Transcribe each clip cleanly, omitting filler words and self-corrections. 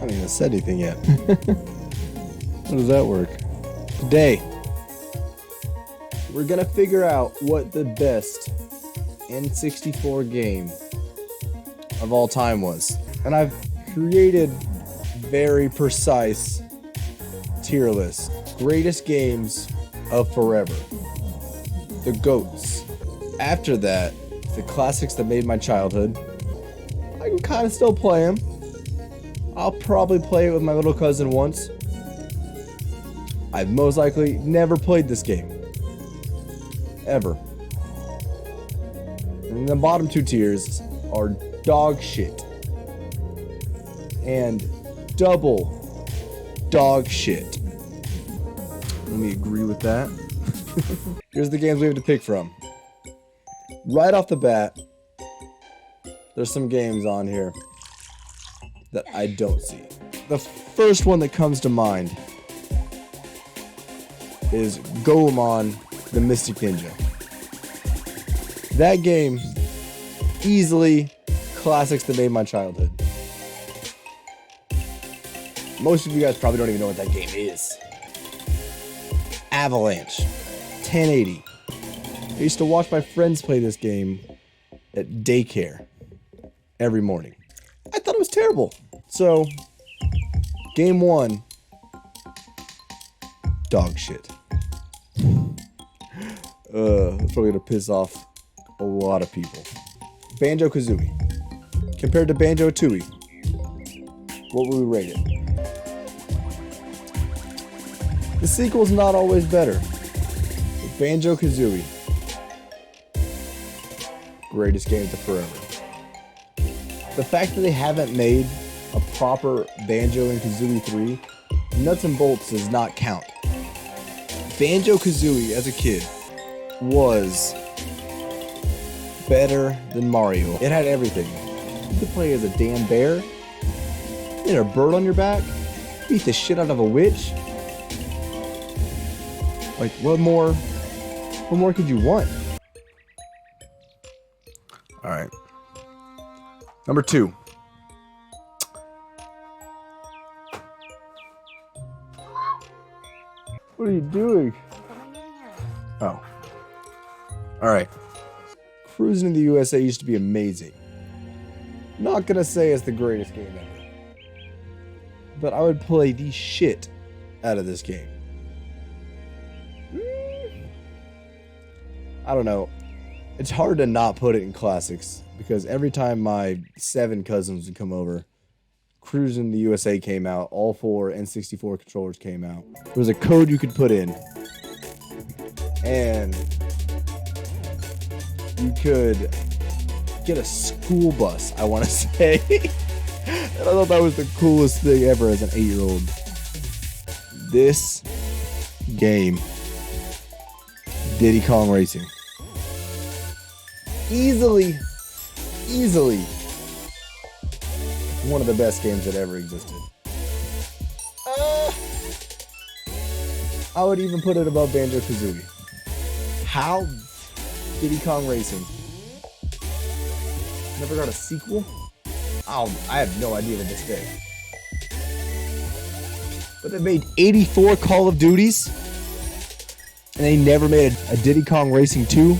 haven't even said anything yet. How does that work? Today, we're gonna figure out what the best N64 game of all time was. And I've created very precise tier list. Greatest games of forever. The GOATs. After that, the classics that made my childhood. I can kind of still play them. I'll probably play it with my little cousin once. I've most likely never played this game. Ever. And the bottom two tiers are dog shit and double dog shit. Let me agree with that. Here's the games we have to pick from. Right off the bat, there's some games on here that I don't see. The first one that comes to mind is Goemon the Mystic Ninja. That game, easily classics that made my childhood. Most of you guys probably don't even know what that game is. Avalanche, 1080. I used to watch my friends play this game at daycare every morning. I thought it was terrible. So, game one, dog shit. That's probably gonna piss off a lot of people. Banjo-Kazooie. Compared to Banjo-Tooie, what would we rate it? The sequel's not always better. But Banjo-Kazooie, greatest games of forever. The fact that they haven't made a proper Banjo and Kazooie 3, nuts and bolts does not count. Banjo-Kazooie as a kid was better than Mario. It had everything. You could play as a damn bear, you had a bird on your back, beat the shit out of a witch. Like, what more could you want? Alright. Number 2. What are you doing? Oh. Alright. Cruising in the USA used to be amazing. Not gonna say it's the greatest game ever. But I would play the shit out of this game. I don't know. It's hard to not put it in classics because every time my 7 cousins would come over, Cruising in the USA came out, all 4 N64 controllers came out. There was a code you could put in, and you could get a school bus, I want to say. And I thought that was the coolest thing ever as an 8-year-old. This game, Diddy Kong Racing. Easily one of the best games that ever existed. I would even put it above Banjo-Kazooie. How? Diddy Kong Racing never got a sequel? Oh, I have no idea to this day. But they made 84 Call of Duties, and they never made a Diddy Kong Racing 2?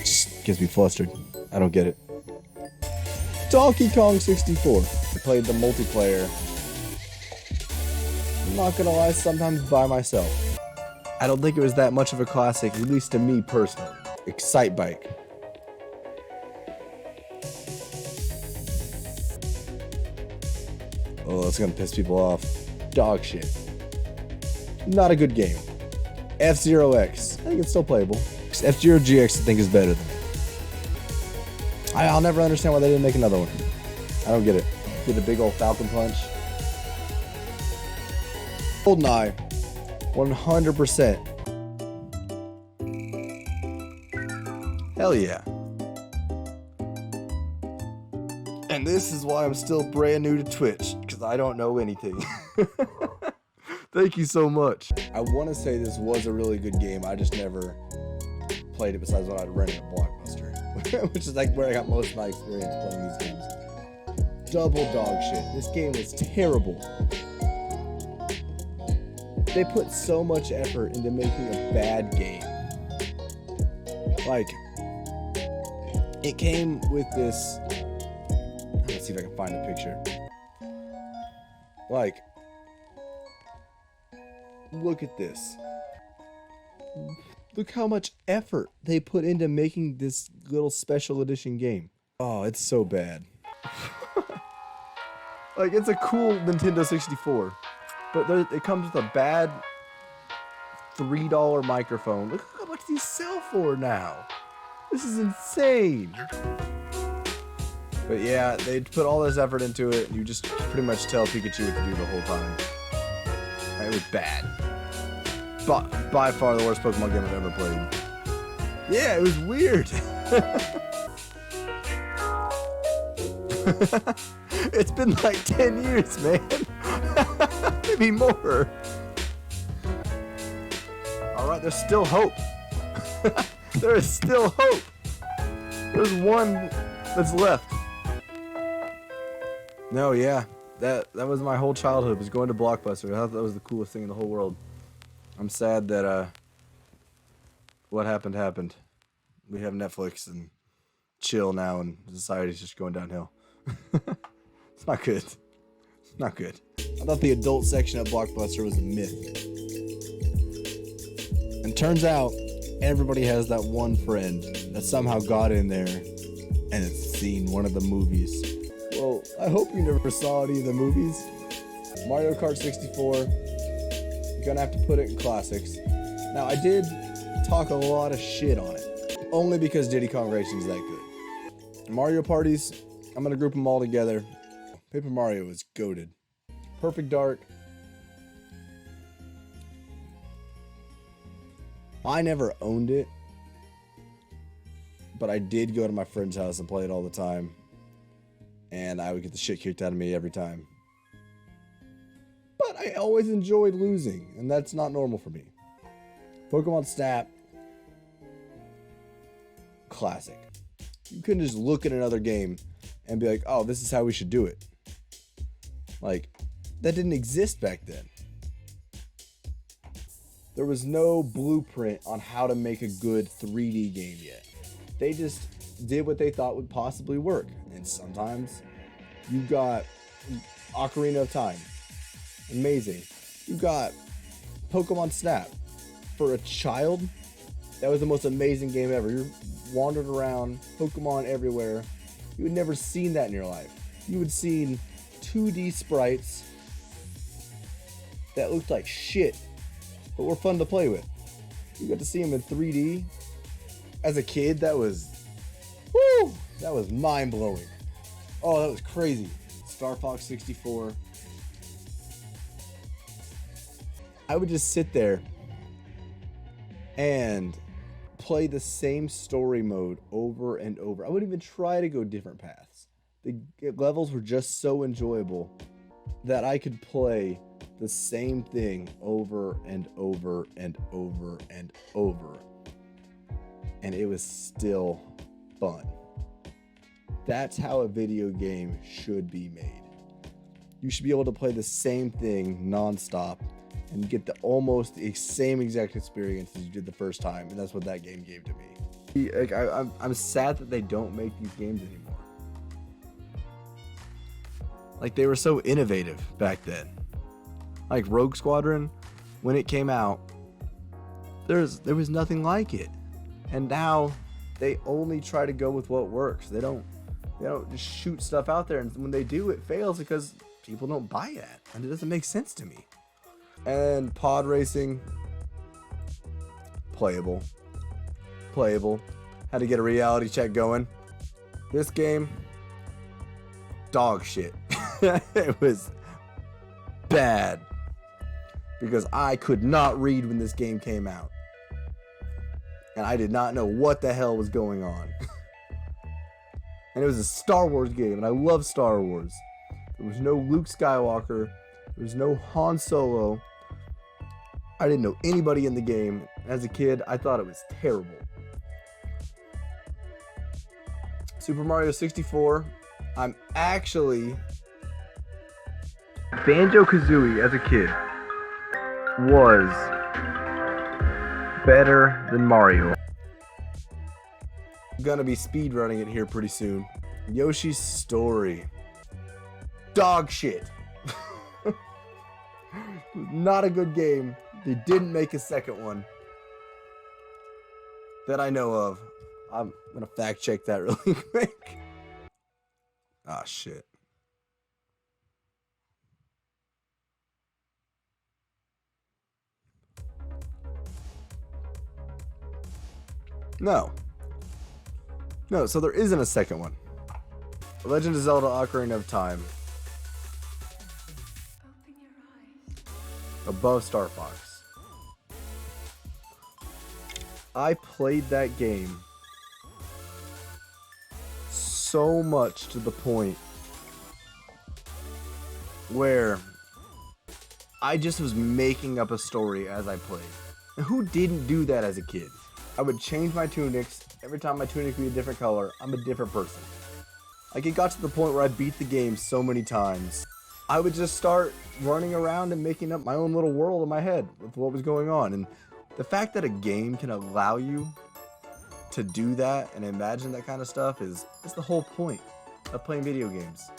Just gets me flustered. I don't get it. Donkey Kong 64. I played the multiplayer. I'm not gonna lie, sometimes by myself. I don't think it was that much of a classic, at least to me personally. Excite Bike. Oh, that's gonna piss people off. Dog shit. Not a good game. F-Zero X. I think it's still playable. F-Zero GX I think is better than it. I'll never understand why they didn't make another one. I don't get it. Get a big old Falcon Punch. GoldenEye. 100%. Hell yeah. And this is why I'm still brand new to Twitch, because I don't know anything. Thank you so much. I want to say this was a really good game. I just never played it besides when I'd rented at Blockbuster, which is like where I got most of my experience playing these games. double dog shit. This game was terrible. They put so much effort into making a bad game. Like, it came with this. Let's see if I can find a picture. Like, look at this. Look how much effort they put into making this little special edition game. Oh, it's so bad. Like, it's a cool Nintendo 64, but it comes with a bad $3 microphone. Look how much these sell for now. This is insane. But yeah, they put all this effort into it, and you just pretty much tell Pikachu what to do the whole time. It was bad. But by far the worst Pokemon game I've ever played. Yeah, it was weird. It's been like 10 years, man. Maybe more. Alright, there's still hope. There is still hope. There's one that's left. No, yeah. That was my whole childhood, was going to Blockbuster. I thought that was the coolest thing in the whole world. I'm sad that what happened. We have Netflix and chill now, and society's just going downhill. It's not good. It's not good. I thought the adult section at Blockbuster was a myth. And turns out, everybody has that one friend that somehow got in there and has seen one of the movies. Well, I hope you never saw any of the movies. Mario Kart 64, you're gonna have to put it in classics. Now, I did talk a lot of shit on it, only because Diddy Kong Racing's that good. Mario Parties, I'm gonna group them all together. Paper Mario is goated. Perfect Dark. I never owned it, but I did go to my friend's house and play it all the time. And I would get the shit kicked out of me every time. But I always enjoyed losing, and that's not normal for me. Pokemon Snap. Classic. You couldn't just look at another game and be like, oh, this is how we should do it. Like, that didn't exist back then. There was no blueprint on how to make a good 3D game yet. They just did what they thought would possibly work. And sometimes you got Ocarina of Time. Amazing. You got Pokemon Snap. For a child, that was the most amazing game ever. You're wandered around, Pokemon everywhere. You had never seen that in your life. You had seen 2D sprites that looked like shit, but were fun to play with. You got to see them in 3D. As a kid, that was mind-blowing. Oh, that was crazy. Star Fox 64. I would just sit there and play the same story mode over and over. I wouldn't even try to go different paths. The levels were just so enjoyable that I could play the same thing over and over and over and over. And it was still fun. That's how a video game should be made. You should be able to play the same thing nonstop and get almost the same exact experience as you did the first time, and that's what that game gave to me. Like, I'm sad that they don't make these games anymore. Like, they were so innovative back then. Like Rogue Squadron, when it came out, there was nothing like it, and now they only try to go with what works. They don't just shoot stuff out there, and when they do, it fails because people don't buy it, and it doesn't make sense to me. And pod racing, playable. Had to get a reality check going. This game, dog shit. It was bad because I could not read when this game came out, and I did not know what the hell was going on. And it was a Star Wars game, and I love Star Wars. There was no Luke Skywalker. There was no Han Solo. I didn't know anybody in the game. As a kid, I thought it was terrible. Super Mario 64, I'm actually... Banjo-Kazooie as a kid was better than Mario. I'm gonna be speedrunning it here pretty soon. Yoshi's Story. Dog shit. Not a good game. They didn't make a second one that I know of. I'm gonna fact check that really quick. Ah, shit. No. No, so there isn't a second one. Legend of Zelda Ocarina of Time. Open your eyes. Above Star Fox. I played that game so much to the point where I just was making up a story as I played. And who didn't do that as a kid? I would change my tunics. Every time my tunic would be a different color, I'm a different person. Like, it got to the point where I beat the game so many times. I would just start running around and making up my own little world in my head with what was going on. And the fact that a game can allow you to do that and imagine that kind of stuff is the whole point of playing video games.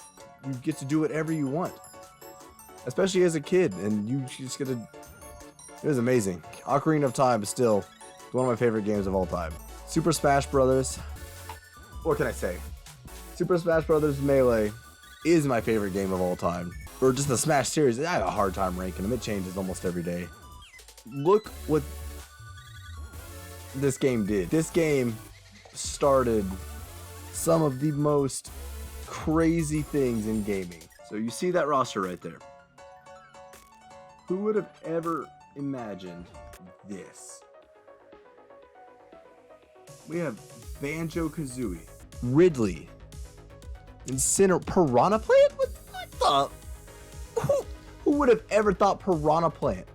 You get to do whatever you want, especially as a kid, and you just get to... It was amazing. Ocarina of Time is still one of my favorite games of all time. Super Smash Brothers. What can I say? Super Smash Brothers Melee is my favorite game of all time. Or just the Smash series. I have a hard time ranking them. It changes almost every day. Look what this game did. This game started some of the most crazy things in gaming. So you see that roster right there. Who would have ever imagined this? We have Banjo-Kazooie, Ridley, Piranha Plant? What the? Who would have ever thought Piranha Plant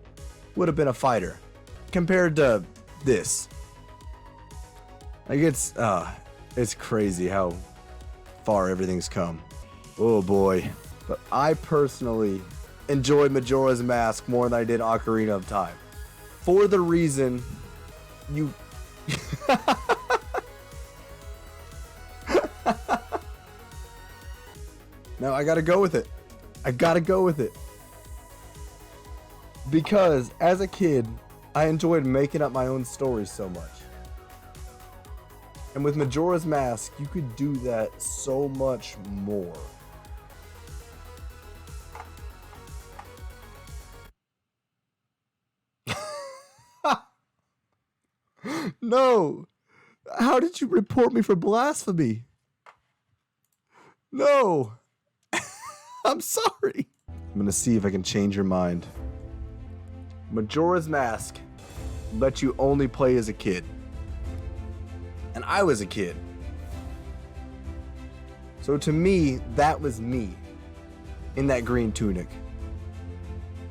would have been a fighter compared to this? Like, it's crazy how far everything's come. Oh boy. But I personally enjoyed Majora's Mask more than I did Ocarina of Time. For the reason you... No, I gotta go with it. I gotta go with it. Because as a kid, I enjoyed making up my own stories so much. And with Majora's Mask, you could do that so much more. No! How did you report me for blasphemy? No! I'm sorry. I'm gonna see if I can change your mind. Majora's Mask lets you only play as a kid. And I was a kid. So to me, that was me in that green tunic.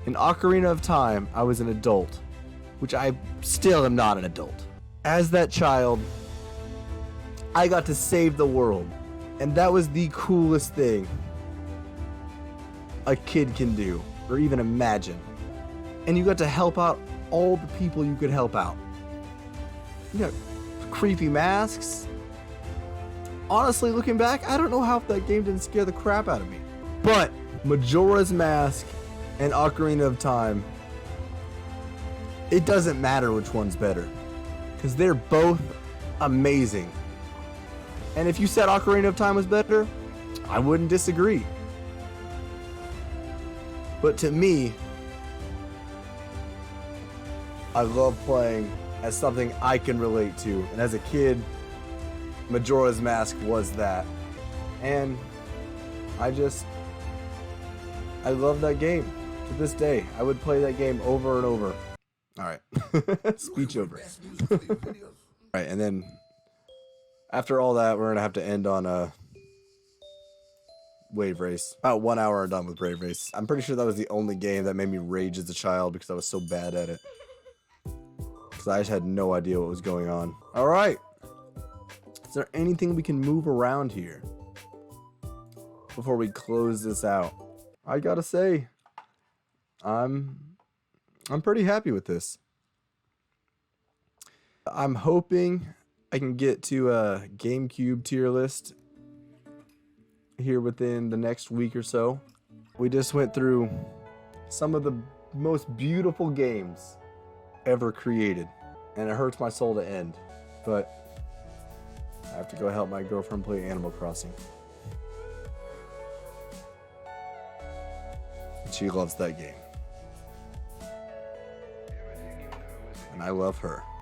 In Ocarina of Time, I was an adult, which I still am not an adult. As that child, I got to save the world. And that was the coolest thing a kid can do, or even imagine. And you got to help out all the people you could help out. You got creepy masks. Honestly, looking back, I don't know how that game didn't scare the crap out of me. But Majora's Mask and Ocarina of Time, it doesn't matter which one's better, because they're both amazing. And if you said Ocarina of Time was better, I wouldn't disagree. But to me, I love playing as something I can relate to. And as a kid, Majora's Mask was that. And I love that game. To this day, I would play that game over and over. Alright. Speech over. Alright, and then after all that, we're going to have to end on a Wave Race. About 1 hour I'm done with Wave Race. I'm pretty sure that was the only game that made me rage as a child because I was so bad at it. Because I just had no idea what was going on. Alright. Is there anything we can move around here? before we close this out. I gotta say, I'm pretty happy with this. I'm hoping I can get to a GameCube tier list here within the next week or so. We just went through some of the most beautiful games ever created, and it hurts my soul to end, but I have to go help my girlfriend play Animal Crossing. She loves that game, and I love her.